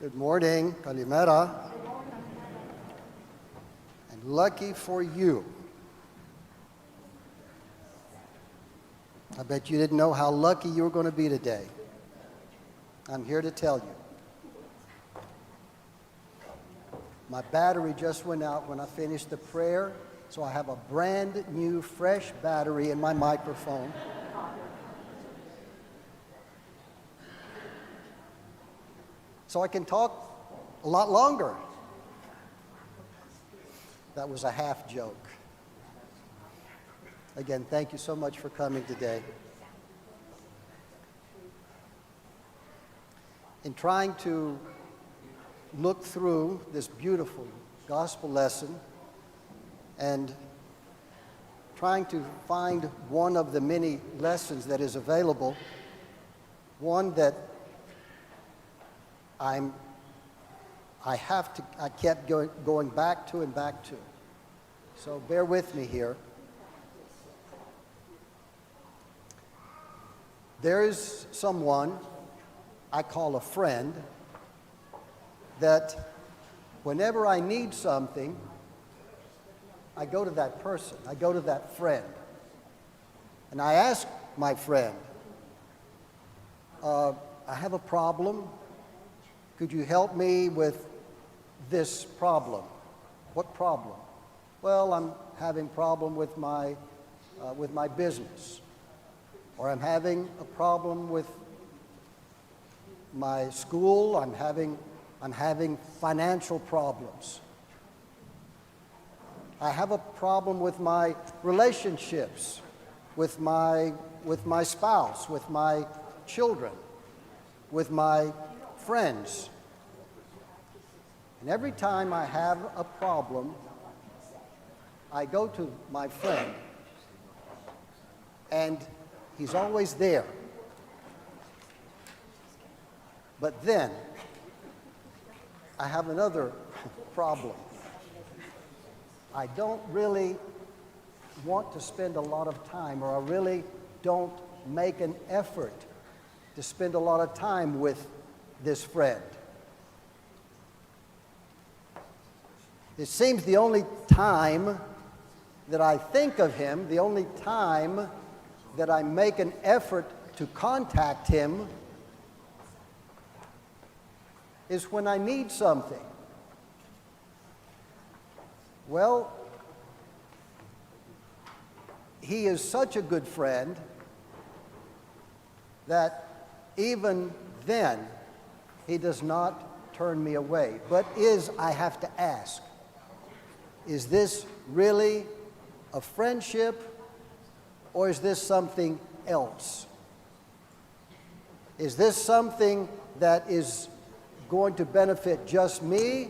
Good morning, Kalimera. And lucky for you, I bet you didn't know how lucky you were going to be today. I'm here to tell you. My battery just went out when I finished the prayer, so I have a brand new, fresh battery in my microphone. So I can talk a lot longer. That was a half joke. Again, thank you so much for coming today. In trying to look through this beautiful gospel lesson and trying to find one of the many lessons that is available, one that I kept going back to and back to. So bear with me here. There is someone I call a friend that whenever I need something, I go to that person, I go to that friend, and I ask my friend, I have a problem. Could you help me with this problem? What problem? Well, I'm having a problem with my business, or I'm having a problem with my school. I'm having financial problems. I have a problem with my relationships, with my spouse, with my children, with my friends. And every time I have a problem, I go to my friend, and he's always there. But then, I have another problem. I don't really want to spend a lot of time, or I really don't make an effort to spend a lot of time with this friend. It seems the only time that I think of him, the only time that I make an effort to contact him, is when I need something. Well, he is such a good friend that even then he does not turn me away. But I have to ask, is this really a friendship, or is this something else? Is this something that is going to benefit just me?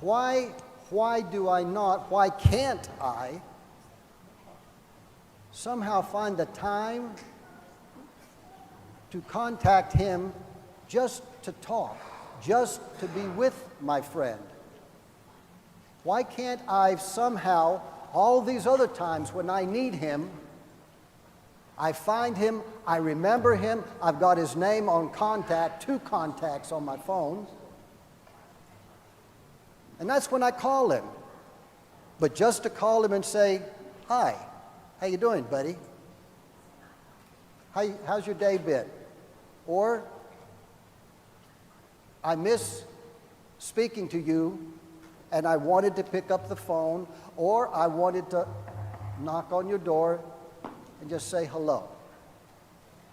Why can't I somehow find the time to contact him, just to talk, just to be with my friend? Why can't I somehow, all these other times when I need him, I find him, I remember him, I've got his name on two contacts on my phone, and that's when I call him. But just to call him and say, "Hi, how you doing, buddy? How's your day been?" Or, "I miss speaking to you, and I wanted to pick up the phone," or "I wanted to knock on your door and just say hello."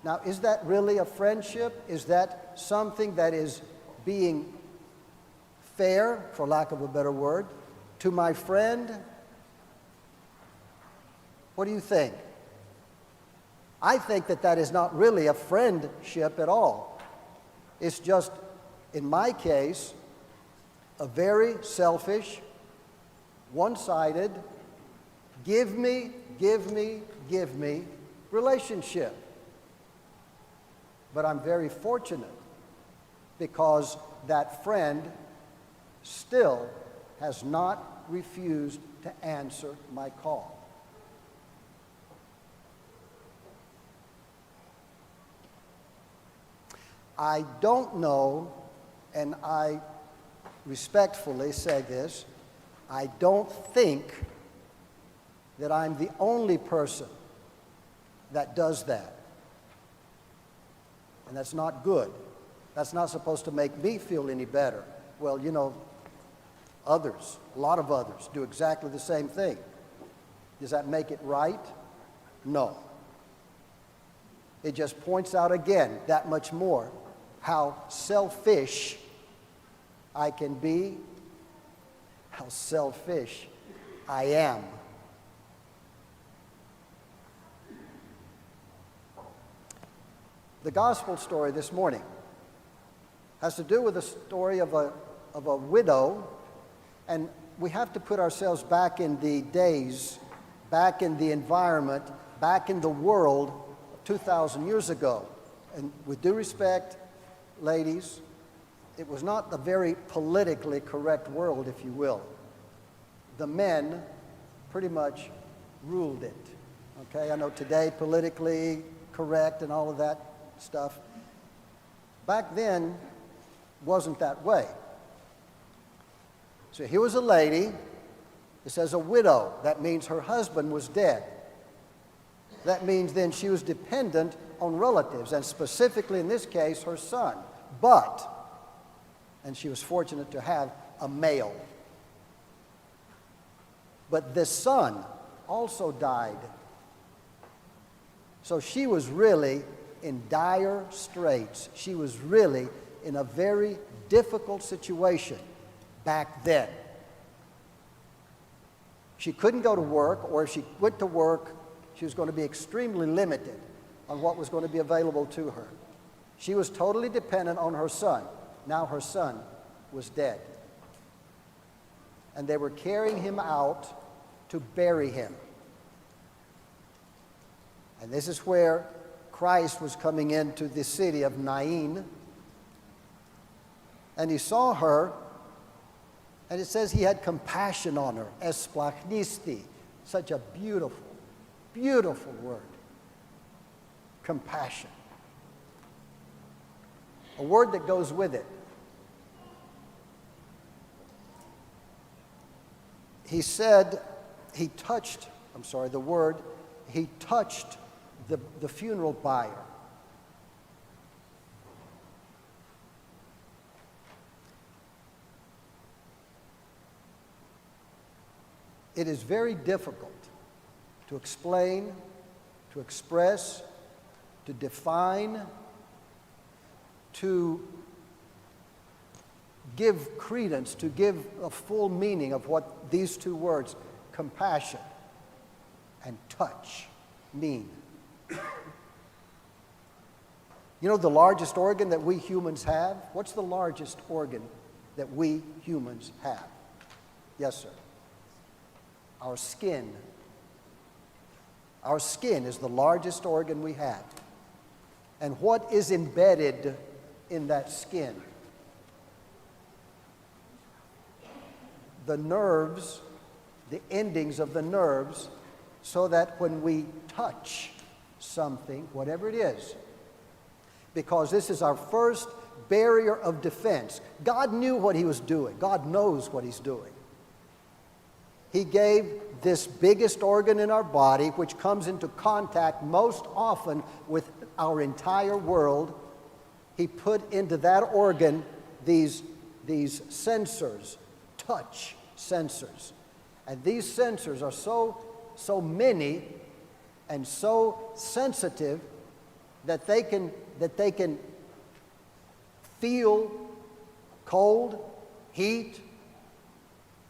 Now, is that really a friendship? Is that something that is being fair, for lack of a better word, to my friend? What do you think? I think that is not really a friendship at all. It's just, in my case, a very selfish, one-sided, give me relationship. But I'm very fortunate because that friend still has not refused to answer my call. I don't know and I respectfully say this, I don't think that I'm the only person that does that. And that's not good. That's not supposed to make me feel any better. Well, you know, others, a lot of others, do exactly the same thing. Does that make it right? No. It just points out again that much more how selfish I can be, how selfish I am. The gospel story this morning has to do with the story of a widow, and we have to put ourselves back in the days, back in the environment, back in the world 2,000 years ago. And with due respect, ladies, it was not the very politically correct world, if you will. The men pretty much ruled it. Okay, I know today politically correct and all of that stuff. Back then, wasn't that way. So here was a lady, it says a widow. That means her husband was dead. That means then she was dependent on relatives, and specifically in this case, her son. And she was fortunate to have a male. But this son also died. So she was really in dire straits. She was really in a very difficult situation back then. She couldn't go to work, or if she went to work, she was going to be extremely limited on what was going to be available to her. She was totally dependent on her son. Now her son was dead. And they were carrying him out to bury him. And this is where Christ was coming into the city of Nain. And he saw her, and it says he had compassion on her. Esplachnisti. Such a beautiful, beautiful word. Compassion. A word that goes with it. He said, he touched the funeral pyre. It is very difficult to explain, to express, to define, to give credence, to give a full meaning of what these two words, compassion and touch, mean. You know the largest organ that we humans have? What's the largest organ that we humans have? Yes, sir. Our skin. Our skin is the largest organ we have. And what is embedded in that skin? The nerves, the endings of the nerves, so that when we touch something, whatever it is, because this is our first barrier of defense. God knew what he was doing. God knows what he's doing. He gave this biggest organ in our body, which comes into contact most often with our entire world. He put into that organ these sensors, touch sensors. And these sensors are so many and so sensitive that they can feel cold, heat,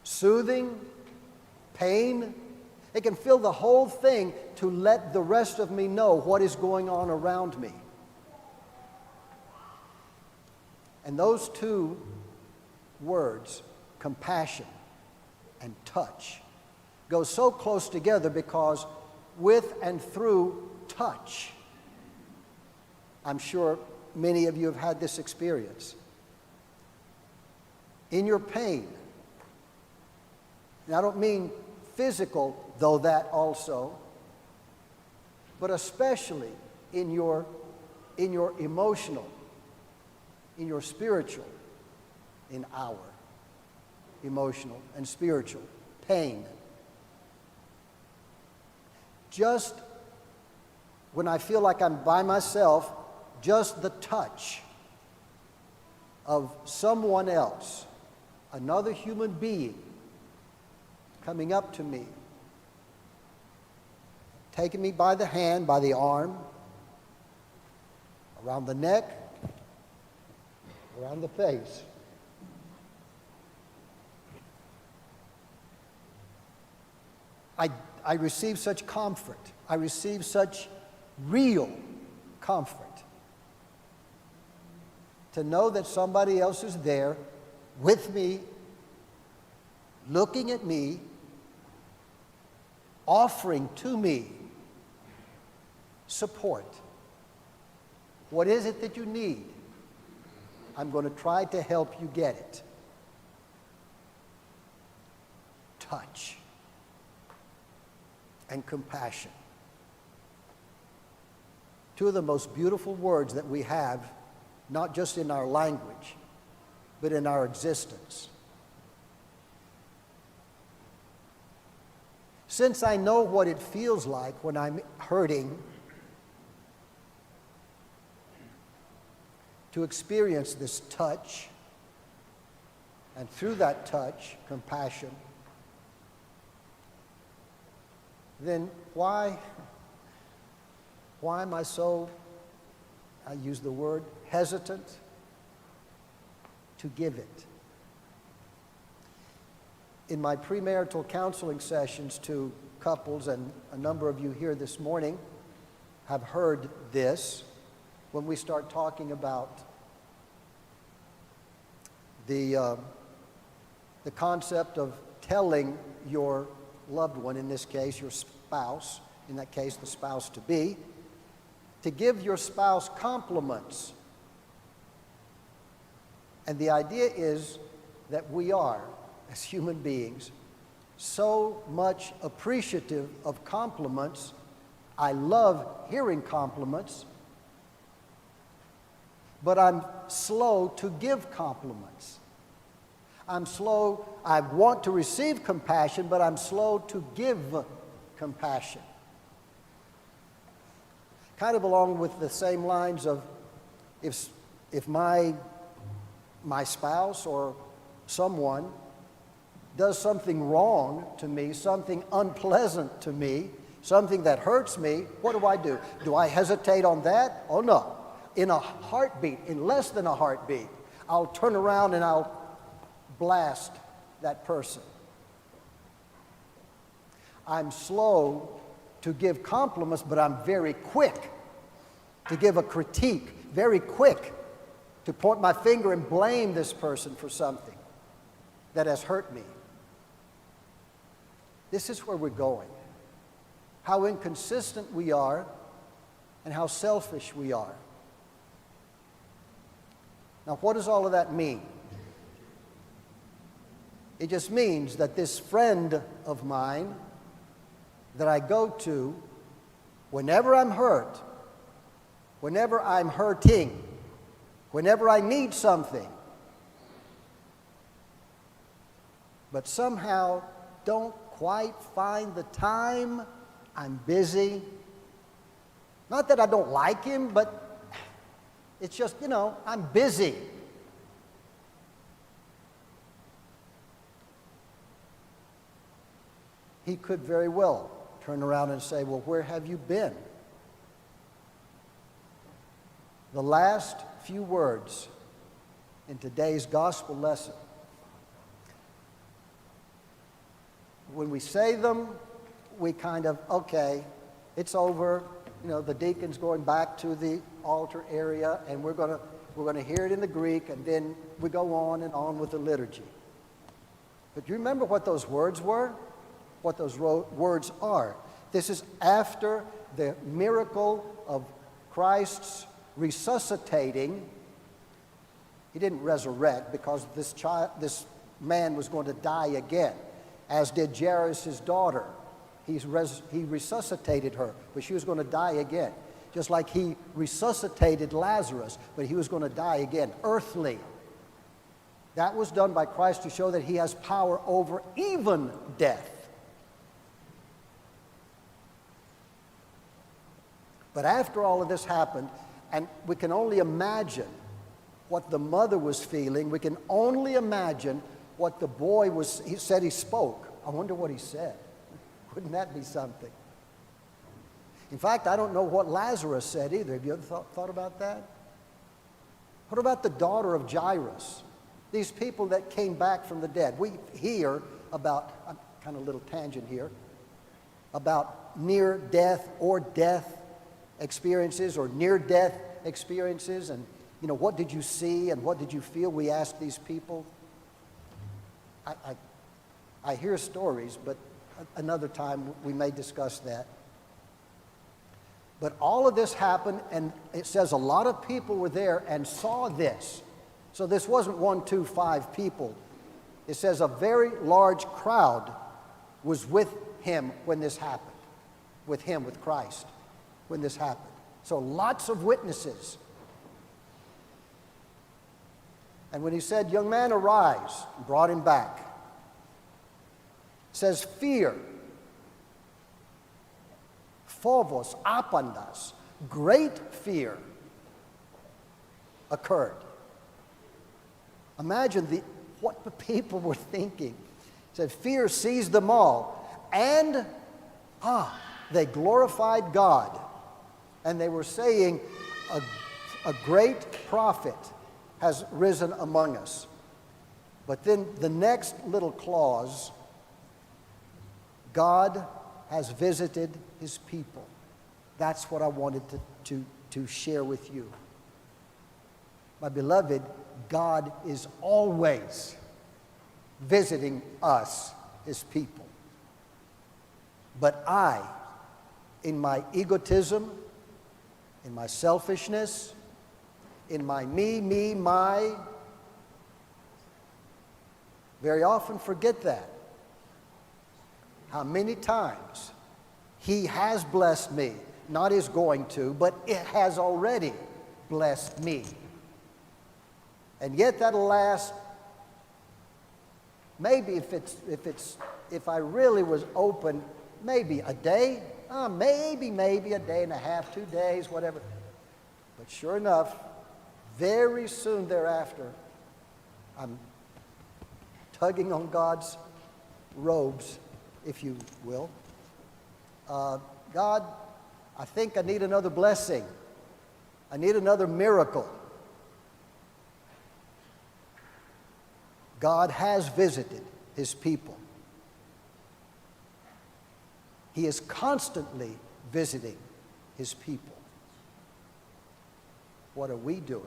soothing, pain. It can feel the whole thing to let the rest of me know what is going on around me. And those two words, compassion and touch, go so close together because with and through touch, I'm sure many of you have had this experience. In your pain, and I don't mean physical, though that also, but especially in your emotional, in your spiritual, in our emotional and spiritual pain. Just when I feel like I'm by myself, just the touch of someone else, another human being, coming up to me, taking me by the hand, by the arm, around the neck, around the face. I receive such comfort. I receive such real comfort to know that somebody else is there with me, looking at me, offering to me support. What is it that you need? I'm going to try to help you get it. Touch and compassion. Two of the most beautiful words that we have, not just in our language, but in our existence. Since I know what it feels like when I'm hurting, to experience this touch, and through that touch, compassion, then why am I so, I use the word, hesitant to give it? In my premarital counseling sessions to couples, and a number of you here this morning have heard this, when we start talking about the concept of telling your loved one, in this case your spouse, in that case the spouse-to-be, to give your spouse compliments. And the idea is that we are, as human beings, so much appreciative of compliments. I love hearing compliments, but I'm slow to give compliments. I want to receive compassion, but I'm slow to give compassion. Kind of along with the same lines of if my spouse or someone does something wrong to me, something unpleasant to me, something that hurts me, what do? Do I hesitate on that? Oh no. In a heartbeat, in less than a heartbeat, I'll turn around and I'll blast that person. I'm slow to give compliments, but I'm very quick to give a critique, very quick to point my finger and blame this person for something that has hurt me. This is where we're going. How inconsistent we are and how selfish we are. Now, what does all of that mean? It just means that this friend of mine that I go to whenever I'm hurt, whenever I'm hurting, whenever I need something, but somehow don't quite find the time, I'm busy. Not that I don't like him, but it's just, I'm busy. He could very well turn around and say, well, where have you been? The last few words in today's gospel lesson, when we say them, we kind of, okay, it's over. The deacon's going back to the altar area, and we're going to hear it in the Greek, and then we go on and on with the liturgy. But you remember what those words were? What those words are. This is after the miracle of Christ's resuscitating. He didn't resurrect because this man was going to die again, as did Jairus' daughter. He resuscitated her, but she was going to die again. Just like he resuscitated Lazarus, but he was going to die again, earthly. That was done by Christ to show that he has power over even death. But after all of this happened, and we can only imagine what the mother was feeling, we can only imagine what the boy was, he said he spoke. I wonder what he said. Wouldn't that be something? In fact, I don't know what Lazarus said either. Have you ever thought about that? What about the daughter of Jairus? These people that came back from the dead. We hear about, kind of a little tangent here, about near death or death experiences or near-death experiences, and what did you see and what did you feel? We ask these people. I hear stories, but another time we may discuss that. But all of this happened, and it says a lot of people were there and saw this. So this wasn't 1, 2, 5 people. It says a very large crowd was with him when this happened, with Christ, when this happened. So lots of witnesses. And when he said, "Young man, arise," and brought him back, it says fear, phobos, apandas, great fear occurred. Imagine what the people were thinking. It said fear seized them all, and they glorified God. And they were saying, a great prophet has risen among us. But then the next little clause, God has visited his people. That's what I wanted to share with you. My beloved, God is always visiting us, his people. But I, in my egotism, in my selfishness, in my my, very often forget that. How many times he has blessed me, not is going to, but it has already blessed me. And yet that'll last, maybe if I really was open, maybe a day, maybe a day and a half, 2 days, whatever. But sure enough, very soon thereafter, I'm tugging on God's robes, if you will. God, I think I need another blessing. I need another miracle. God has visited his people. He is constantly visiting his people. What are we doing?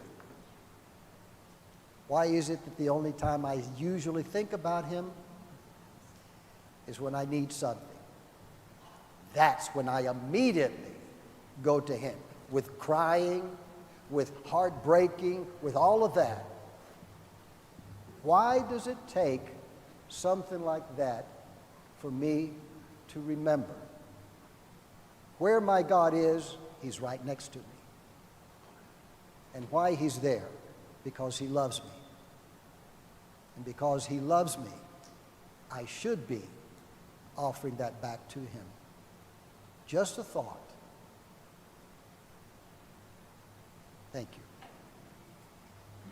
Why is it that the only time I usually think about him is when I need something? That's when I immediately go to him with crying, with heartbreaking, with all of that. Why does it take something like that for me to remember? Where my God is, he's right next to me. And why he's there? Because he loves me. And because he loves me, I should be offering that back to him. Just a thought. Thank you.